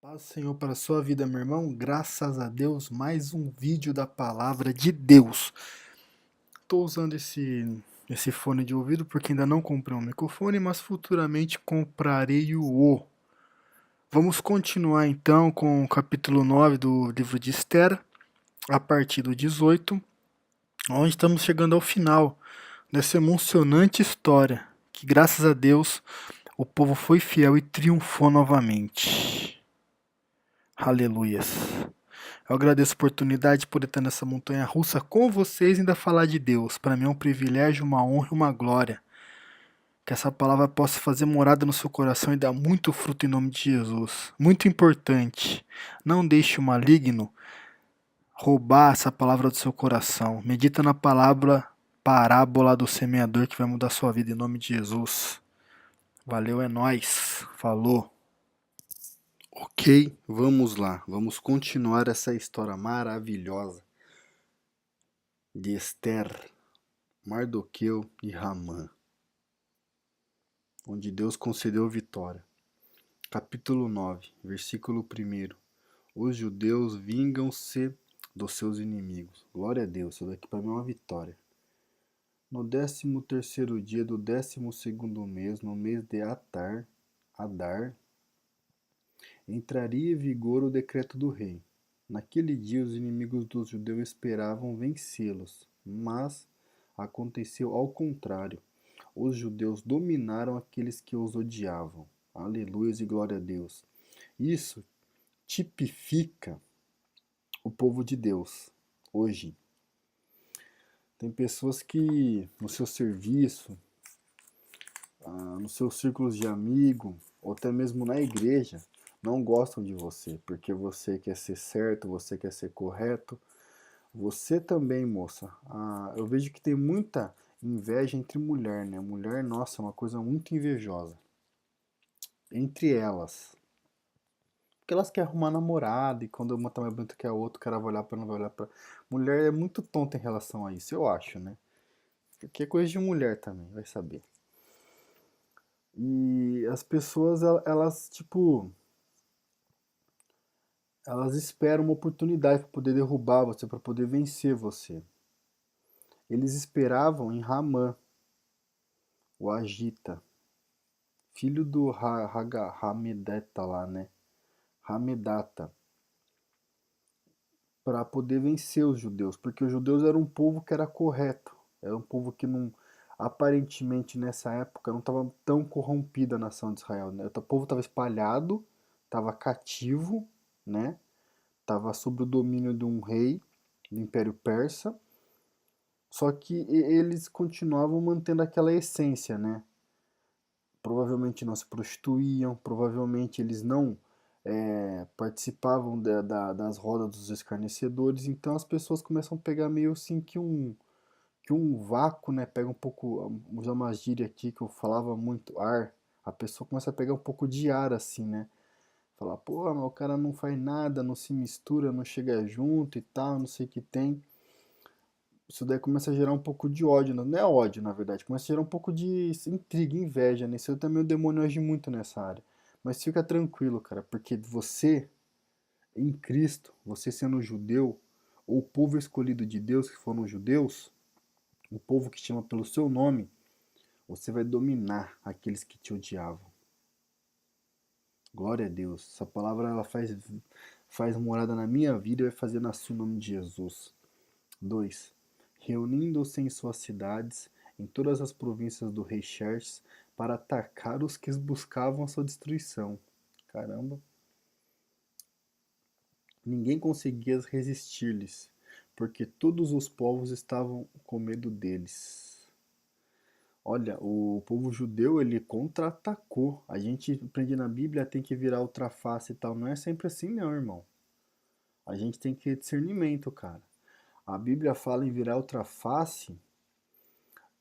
Paz do Senhor para a sua vida, meu irmão. Graças a Deus, mais um vídeo da palavra de Deus. Estou usando esse fone de ouvido porque ainda não comprei um microfone, mas futuramente comprarei o. Vamos continuar então com o capítulo 9 do livro de Esther, a partir do 18, onde estamos chegando ao final dessa emocionante história, que graças a Deus o povo foi fiel e triunfou novamente. Aleluias. Eu agradeço a oportunidade de poder estar nessa montanha russa com vocês e ainda falar de Deus. Para mim é um privilégio, uma honra e uma glória. Que essa palavra possa fazer morada no seu coração e dar muito fruto em nome de Jesus. Muito importante. Não deixe o maligno roubar essa palavra do seu coração. Medita na palavra parábola do semeador que vai mudar a sua vida em nome de Jesus. Valeu, é nóis. Falou. Ok, vamos lá. Vamos continuar essa história maravilhosa de Esther, Mardoqueu e Ramã, onde Deus concedeu vitória. Capítulo 9, versículo 1. Os judeus vingam-se dos seus inimigos. Glória a Deus, isso daqui para mim é uma vitória. No 13º dia do 12º mês, no mês de Adar, entraria em vigor o decreto do rei. Naquele dia os inimigos dos judeus esperavam vencê-los, mas aconteceu ao contrário. Os judeus dominaram aqueles que os odiavam. Aleluia e glória a Deus. Isso tipifica o povo de Deus hoje. Tem pessoas que no seu serviço, nos seus círculos de amigo, ou até mesmo na igreja, não gostam de você, porque você quer ser certo, você quer ser correto. Você também, moça. Eu vejo que tem muita inveja entre mulher, né? Mulher, nossa, é uma coisa muito invejosa. Entre elas. Porque elas querem arrumar namorado, e quando uma tá mais bonita que a outra, o cara vai olhar pra não vai olhar pra. Mulher é muito tonta em relação a isso, eu acho, né? Porque é coisa de mulher também, vai saber. E as pessoas, elas, tipo, elas esperam uma oportunidade para poder derrubar você, para poder vencer você. Eles esperavam em Ramã, o Agita, filho do Hamedata lá, né? Hamedata, para poder vencer os judeus, porque os judeus eram um povo que era correto, era um povo que não, aparentemente nessa época não estava tão corrompida a nação de Israel, né? O povo estava espalhado, estava cativo, né? Estava sob o domínio de um rei do Império Persa, só que eles continuavam mantendo aquela essência, né? Provavelmente não se prostituíam, provavelmente eles não participavam das rodas dos escarnecedores, então as pessoas começam a pegar meio assim que um vácuo, né? Pega um pouco, vou usar uma gíria aqui que eu falava muito, ar, a pessoa começa a pegar um pouco de ar assim, né? Falar, pô, mas o cara não faz nada, não se mistura, não chega junto e tal, não sei o que tem. Isso daí começa a gerar um pouco de ódio, não é ódio na verdade, começa a gerar um pouco de intriga, inveja, né? Isso também o demônio age muito nessa área. Mas fica tranquilo, cara, porque você, em Cristo, você sendo judeu, ou o povo escolhido de Deus, que foram os judeus, o povo que chama pelo seu nome, você vai dominar aqueles que te odiavam. Glória a Deus. Essa palavra ela faz morada na minha vida e vai fazer nascer o nome de Jesus. 2. Reunindo-se em suas cidades, em todas as províncias do rei Xerxes, para atacar os que buscavam a sua destruição. Caramba. Ninguém conseguia resistir-lhes, porque todos os povos estavam com medo deles. Olha, o povo judeu ele contra-atacou. A gente aprende na Bíblia tem que virar outra face e tal. Não é sempre assim, não, irmão. A gente tem que ter discernimento, cara. A Bíblia fala em virar outra face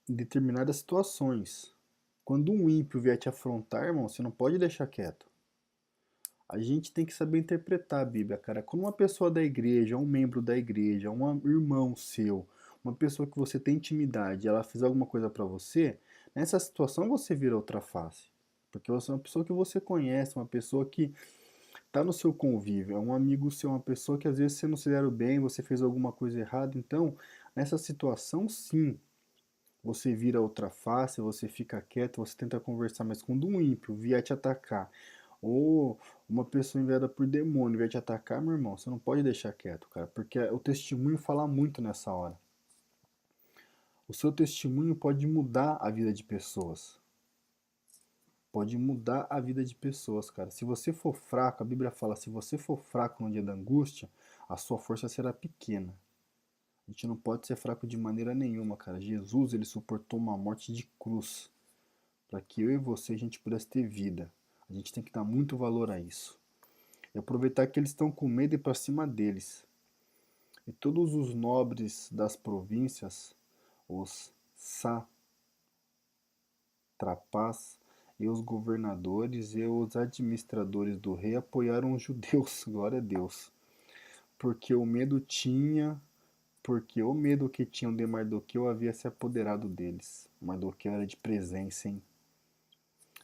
em determinadas situações. Quando um ímpio vier te afrontar, irmão, você não pode deixar quieto. A gente tem que saber interpretar a Bíblia, cara. Quando uma pessoa da igreja, um membro da igreja, um irmão seu, uma pessoa que você tem intimidade, ela fizer alguma coisa pra você, nessa situação você vira outra face. Porque você é uma pessoa que você conhece, uma pessoa que tá no seu convívio, é um amigo seu, uma pessoa que às vezes você não se deram bem, você fez alguma coisa errada, então, nessa situação, sim, você vira outra face, você fica quieto, você tenta conversar, mas quando um ímpio vier te atacar, ou uma pessoa enviada por demônio vier te atacar, meu irmão, você não pode deixar quieto, cara, porque o testemunho fala muito nessa hora. O seu testemunho pode mudar a vida de pessoas. Pode mudar a vida de pessoas, cara. Se você for fraco, a Bíblia fala, se você for fraco no dia da angústia, a sua força será pequena. A gente não pode ser fraco de maneira nenhuma, cara. Jesus, ele suportou uma morte de cruz para que eu e você a gente pudesse ter vida. A gente tem que dar muito valor a isso. E aproveitar que eles estão com medo e ir para cima deles. E todos os nobres das províncias, os satrapas e os governadores e os administradores do rei apoiaram os judeus, glória a Deus. Porque o medo tinha, porque o medo que tinham de Mardoqueu havia se apoderado deles. Mardoqueu era de presença, hein?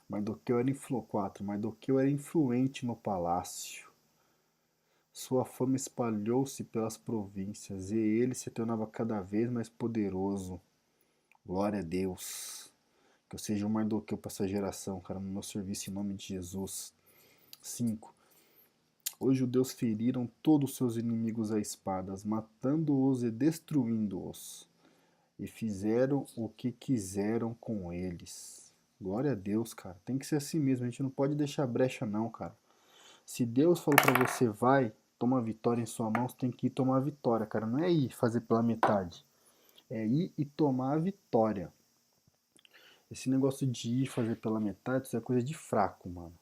Mardoqueu era influente no palácio. Sua fama espalhou-se pelas províncias e ele se tornava cada vez mais poderoso. Glória a Deus. Que eu seja um Mardoqueu para essa geração, cara, no meu serviço em nome de Jesus. 5. Os judeus feriram todos os seus inimigos a espadas, matando-os e destruindo-os. E fizeram o que quiseram com eles. Glória a Deus, cara. Tem que ser assim mesmo. A gente não pode deixar brecha, não, cara. Se Deus falou pra você, vai, toma a vitória em sua mão, você tem que ir tomar a vitória, cara. Não é ir fazer pela metade. É ir e tomar a vitória. Esse negócio de ir fazer pela metade, isso é coisa de fraco, mano.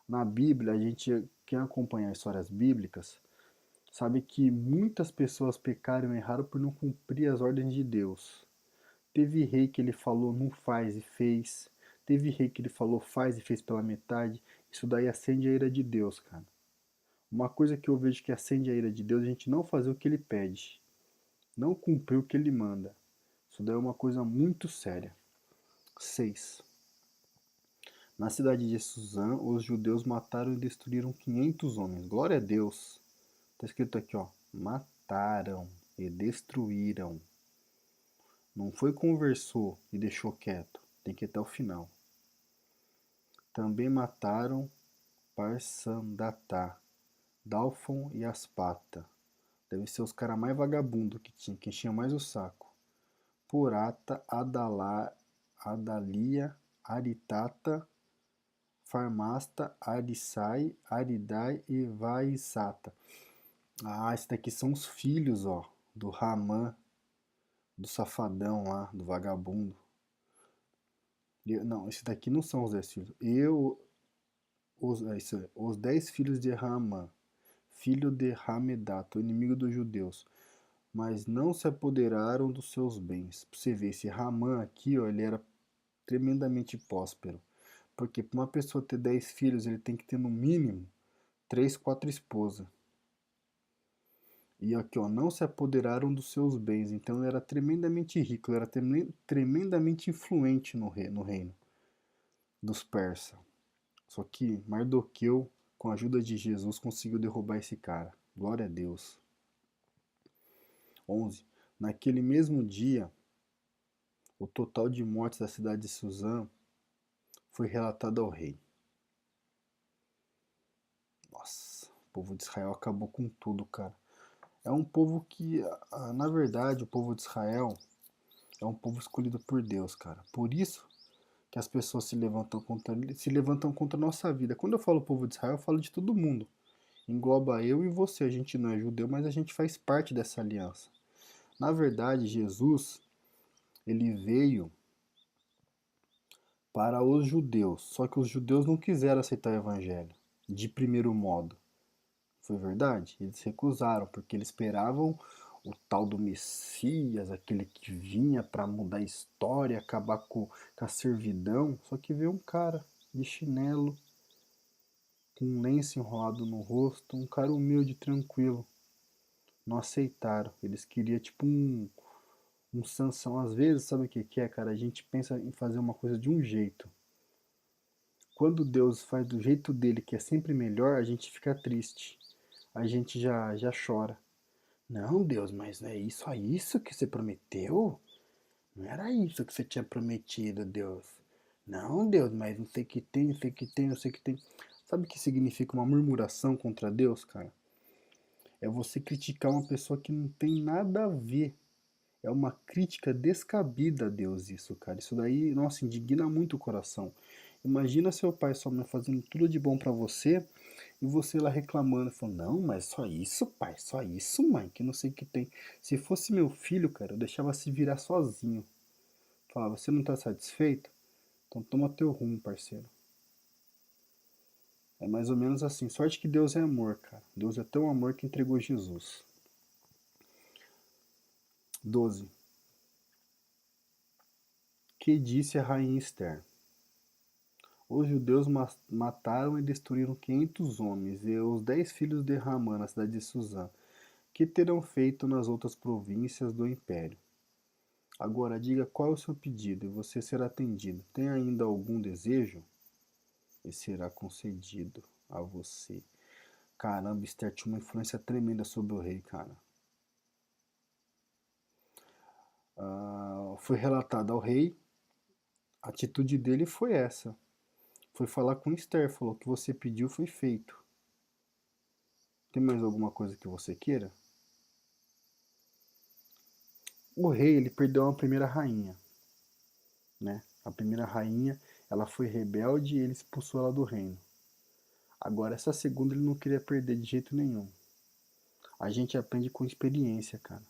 Na Bíblia, a gente, quem acompanha histórias bíblicas, sabe que muitas pessoas pecaram e erraram por não cumprir as ordens de Deus. Teve rei que ele falou não faz e fez. Teve rei que ele falou faz e fez pela metade. Isso daí acende a ira de Deus, cara. Uma coisa que eu vejo que acende a ira de Deus é a gente não fazer o que ele pede. Não cumprir o que ele manda. Isso daí é uma coisa muito séria. 6. Na cidade de Suzã, os judeus mataram e destruíram 500 homens. Glória a Deus. Está escrito aqui, ó. Mataram e destruíram. Não foi conversou e deixou quieto. Tem que ir até o final. Também mataram Parsandatá, Dalfon e Aspata. Devem ser os caras mais vagabundos que tinha, que enchia mais o saco. Purata, Adalia, Aritata, Farmasta, Arisai, Aridai e Vaisata. Ah, esses daqui são os filhos, ó, do Ramã, do safadão lá, do vagabundo. Não, esses daqui não são os 10 filhos. Os 10 filhos de Ramã, filho de Ramedato, inimigo dos judeus, mas não se apoderaram dos seus bens. Pra você ver, esse Ramã aqui, ó, ele era tremendamente próspero. Porque para uma pessoa ter 10 filhos, ele tem que ter no mínimo 3, 4 esposas. E aqui, ó, não se apoderaram dos seus bens. Então ele era tremendamente rico, ele era tremendamente influente no reino dos persas. Só que Mardoqueu, com a ajuda de Jesus, conseguiu derrubar esse cara. Glória a Deus. 11. Naquele mesmo dia, o total de mortes da cidade de Suzã foi relatado ao rei. Nossa, o povo de Israel acabou com tudo, cara. É um povo que, na verdade, o povo de Israel é um povo escolhido por Deus, cara. Por isso que as pessoas se levantam contra a nossa vida. Quando eu falo povo de Israel, eu falo de todo mundo. Engloba eu e você. A gente não é judeu, mas a gente faz parte dessa aliança. Na verdade, Jesus, ele veio para os judeus, só que os judeus não quiseram aceitar o evangelho de primeiro modo. Foi verdade? Eles recusaram, porque eles esperavam o tal do Messias, aquele que vinha para mudar a história, acabar com a servidão. Só que veio um cara de chinelo, com um lenço enrolado no rosto, um cara humilde, tranquilo. Não aceitaram. Eles queriam tipo um Sansão. Às vezes, sabe o que é, cara? A gente pensa em fazer uma coisa de um jeito. Quando Deus faz do jeito dele, que é sempre melhor, a gente fica triste. A gente já chora. Não, Deus, mas não é isso que você prometeu? Não era isso que você tinha prometido, Deus. Não, Deus, mas não sei o que tem, não sei o que tem, não sei o que tem. Sabe o que significa uma murmuração contra Deus, cara? É você criticar uma pessoa que não tem nada a ver. É uma crítica descabida a Deus isso, cara. Isso daí, nossa, indigna muito o coração. Imagina seu pai e sua mãe fazendo tudo de bom pra você e você lá reclamando, falando, não, mas só isso, pai, só isso, mãe, que não sei o que tem. Se fosse meu filho, cara, eu deixava se virar sozinho. Falava, você não tá satisfeito? Então toma teu rumo, parceiro. É mais ou menos assim. Sorte que Deus é amor, cara. Deus é tão amor que entregou Jesus. 12. Que disse a rainha Esther? Os judeus mataram e destruíram 500 homens e os 10 filhos de Ramã na cidade de Suzã, que terão feito nas outras províncias do império. Agora diga qual é o seu pedido e você será atendido. Tem ainda algum desejo? E será concedido a você. Caramba, Esther tinha uma influência tremenda sobre o rei, cara. Foi relatado ao rei, a atitude dele foi essa. Foi falar com Esther, falou que você pediu foi feito. Tem mais alguma coisa que você queira? O rei, ele perdeu a primeira rainha, né? A primeira rainha, ela foi rebelde e ele expulsou ela do reino. Agora, essa segunda ele não queria perder de jeito nenhum. A gente aprende com experiência, cara.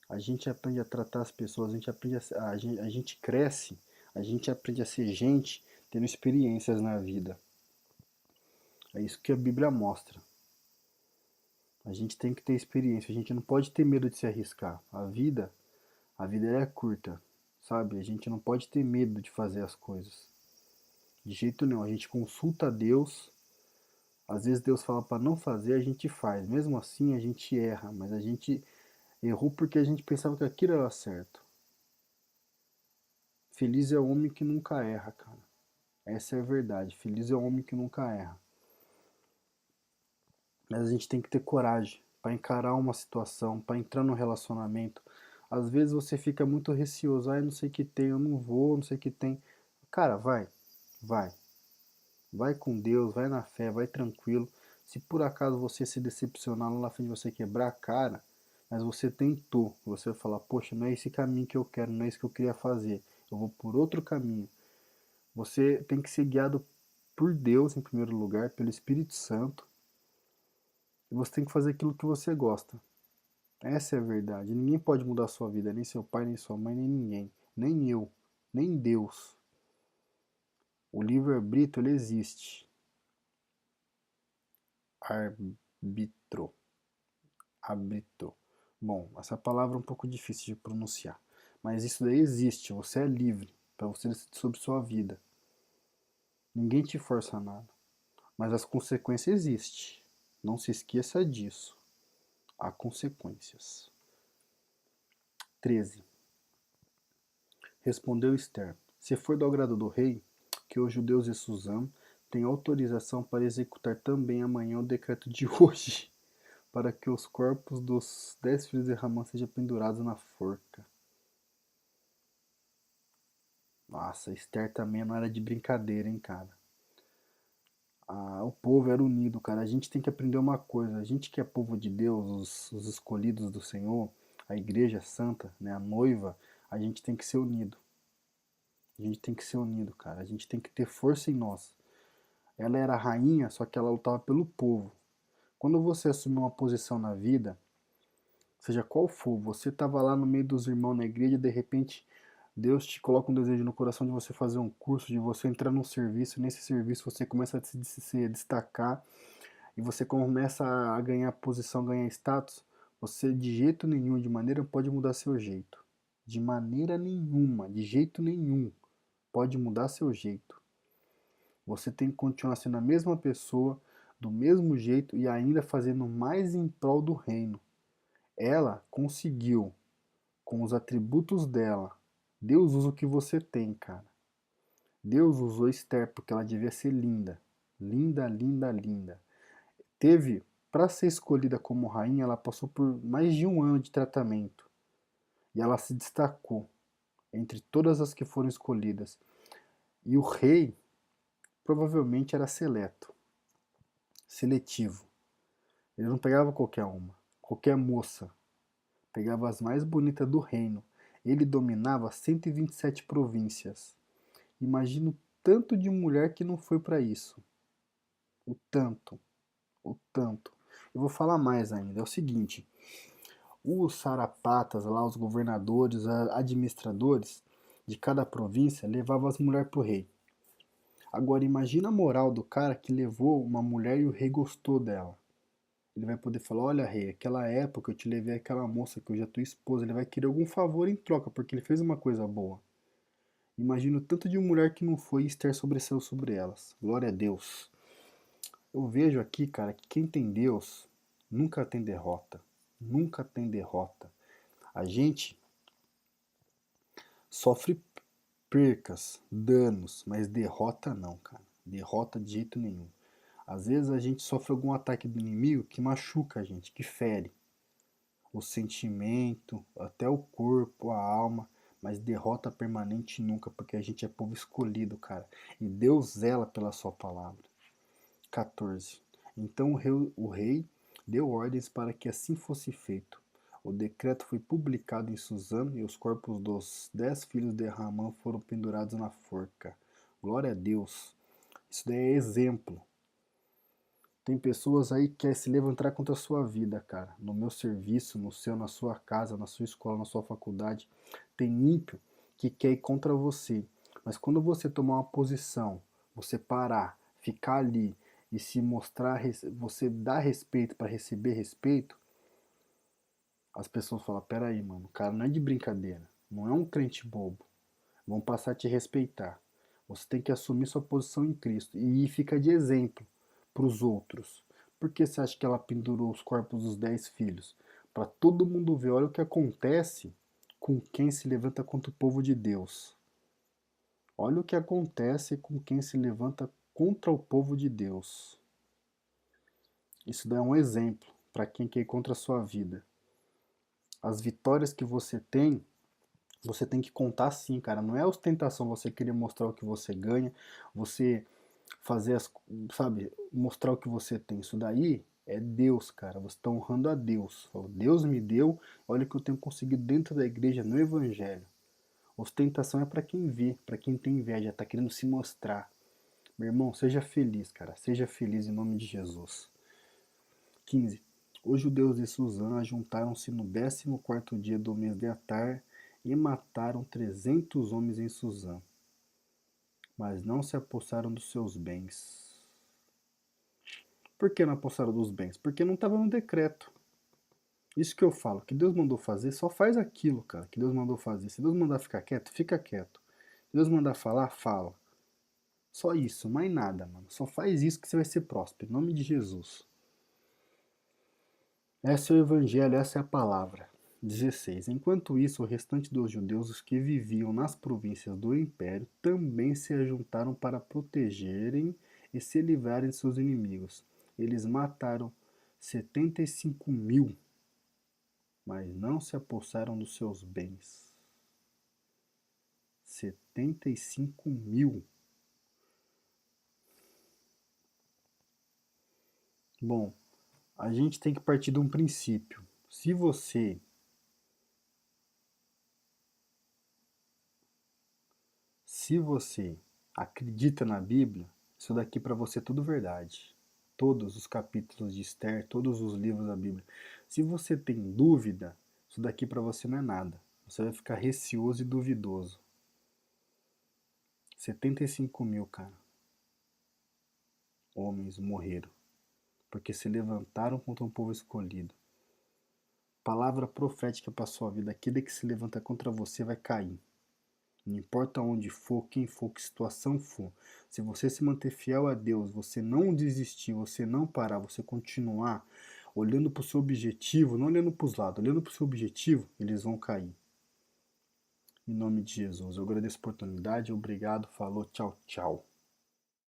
A gente aprende a tratar as pessoas, a gente cresce, a gente aprende a ser gente tendo experiências na vida. É isso que a Bíblia mostra. A gente tem que ter experiência, a gente não pode ter medo de se arriscar. A vida é curta, sabe? A gente não pode ter medo de fazer as coisas. De jeito nenhum, a gente consulta a Deus. Às vezes Deus fala para não fazer, a gente faz. Mesmo assim, a gente erra, mas a gente errou porque a gente pensava que aquilo era certo. Feliz é o homem que nunca erra, cara. Essa é a verdade. Feliz é o homem que nunca erra. Mas a gente tem que ter coragem para encarar uma situação, para entrar no relacionamento. Às vezes você fica muito receoso, não sei o que tem, eu não vou, não sei o que tem. Cara, vai. Vai com Deus, vai na fé, vai tranquilo. Se por acaso você se decepcionar lá na frente, você quebrar a cara, mas você tentou, você vai falar, poxa, não é esse caminho que eu quero, não é isso que eu queria fazer, eu vou por outro caminho. Você tem que ser guiado por Deus em primeiro lugar, pelo Espírito Santo, e você tem que fazer aquilo que você gosta. Essa é a verdade. Ninguém pode mudar a sua vida, nem seu pai, nem sua mãe, nem ninguém, nem eu, nem Deus. O livre-arbítrio ele existe. Arbitro. Arbitro. Bom, essa palavra é um pouco difícil de pronunciar, mas isso daí existe. Você é livre para você decidir sobre sua vida. Ninguém te força a nada, mas as consequências existem. Não se esqueça disso. Há consequências. 13. Respondeu Esther: Se for do agrado do rei, que os judeus de Suzã têm autorização para executar também amanhã o decreto de hoje, para que os corpos dos 10 filhos de Ramã sejam pendurados na forca. Nossa, Esther também não era de brincadeira, hein, cara. O povo era unido, cara. A gente tem que aprender uma coisa. A gente que é povo de Deus, os escolhidos do Senhor, a igreja santa, né, a noiva, a gente tem que ser unido. A gente tem que ser unido, cara. A gente tem que ter força em nós. Ela era a rainha, só que ela lutava pelo povo. Quando você assume uma posição na vida, seja qual for, você estava lá no meio dos irmãos na igreja e de repente Deus te coloca um desejo no coração de você fazer um curso, de você entrar num serviço, e nesse serviço você começa a se destacar e você começa a ganhar posição, ganhar status, você de jeito nenhum, de maneira pode mudar seu jeito. De maneira nenhuma, de jeito nenhum, pode mudar seu jeito. Você tem que continuar sendo a mesma pessoa, do mesmo jeito e ainda fazendo mais em prol do reino. Ela conseguiu, com os atributos dela. Deus usa o que você tem, cara. Deus usou Esther porque ela devia ser linda. Linda, linda, linda. Teve, para ser escolhida como rainha, ela passou por mais de um ano de tratamento. E ela se destacou entre todas as que foram escolhidas. E o rei provavelmente era seleto, seletivo. Ele não pegava qualquer uma, qualquer moça. Pegava as mais bonitas do reino. Ele dominava 127 províncias. Imagina o tanto de mulher que não foi para isso. O tanto, o tanto. Eu vou falar mais ainda. É o seguinte: os sarapatas lá, os governadores, administradores de cada província levavam as mulheres pro rei. Agora imagina a moral do cara que levou uma mulher e o rei gostou dela. Ele vai poder falar: olha, rei, aquela época eu te levei aquela moça que hoje é tua esposa. Ele vai querer algum favor em troca, porque ele fez uma coisa boa. Imagina o tanto de mulher que não foi e Esther sobressaiu sobre elas. Glória a Deus. Eu vejo aqui, cara, que quem tem Deus nunca tem derrota. Nunca tem derrota. A gente sofre percas, danos, mas derrota não, cara. Derrota de jeito nenhum. Às vezes a gente sofre algum ataque do inimigo que machuca a gente, que fere o sentimento, até o corpo, a alma, mas derrota permanente nunca, porque a gente é povo escolhido, cara. E Deus zela pela sua palavra. 14. Então o rei deu ordens para que assim fosse feito. O decreto foi publicado em Suzã e os corpos dos 10 filhos de Ramã foram pendurados na forca. Glória a Deus. Isso daí é exemplo. Tem pessoas aí que querem se levantar contra a sua vida, cara. No meu serviço, no seu, na sua casa, na sua escola, na sua faculdade. Tem ímpio que quer ir contra você. Mas quando você tomar uma posição, você parar, ficar ali e se mostrar, você dar respeito para receber respeito, as pessoas falam: peraí, mano, o cara não é de brincadeira. Não é um crente bobo. Vão passar a te respeitar. Você tem que assumir sua posição em Cristo e fica de exemplo para os outros. Por que você acha que ela pendurou os corpos dos 10 filhos? Para todo mundo ver, olha o que acontece com quem se levanta contra o povo de Deus. Olha o que acontece com quem se levanta contra o povo de Deus. Isso dá um exemplo para quem quer ir contra a sua vida. As vitórias que você tem que contar sim, cara. Não é ostentação você querer mostrar o que você ganha, você fazer as, sabe, mostrar o que você tem. Isso daí é Deus, cara. Você está honrando a Deus. Deus me deu, olha o que eu tenho conseguido dentro da igreja, no evangelho. Ostentação é para quem vê, para quem tem inveja, tá querendo se mostrar. Meu irmão, seja feliz, cara. Seja feliz em nome de Jesus. 15. Os judeus de Susã juntaram-se no 14º dia do mês de Atar e mataram 300 homens em Susã, mas não se apossaram dos seus bens. Por que não apossaram dos bens? Porque não estava no decreto. Isso que eu falo, que Deus mandou fazer, só faz aquilo, cara, que Deus mandou fazer. Se Deus mandar ficar quieto, fica quieto. Se Deus mandar falar, fala. Só isso, mais nada, mano. Só faz isso que você vai ser próspero, em nome de Jesus. Esse é o evangelho, essa é a palavra. 16. Enquanto isso, o restante dos judeus, os que viviam nas províncias do império, também se ajuntaram para protegerem e se livrarem de seus inimigos. Eles mataram 75.000, mas não se apossaram dos seus bens. 75.000. Bom, a gente tem que partir de um princípio. Se você acredita na Bíblia, isso daqui para você é tudo verdade. Todos os capítulos de Esther, todos os livros da Bíblia. Se você tem dúvida, isso daqui para você não é nada. Você vai ficar receoso e duvidoso. 75.000, cara, homens morreram porque se levantaram contra um povo escolhido. Palavra profética para sua vida: aquele que se levanta contra você vai cair. Não importa onde for, quem for, que situação for. Se você se manter fiel a Deus, você não desistir, você não parar, você continuar olhando para o seu objetivo, não olhando para os lados, olhando para o seu objetivo, eles vão cair. Em nome de Jesus. Eu agradeço a oportunidade. Obrigado. Falou. Tchau, tchau.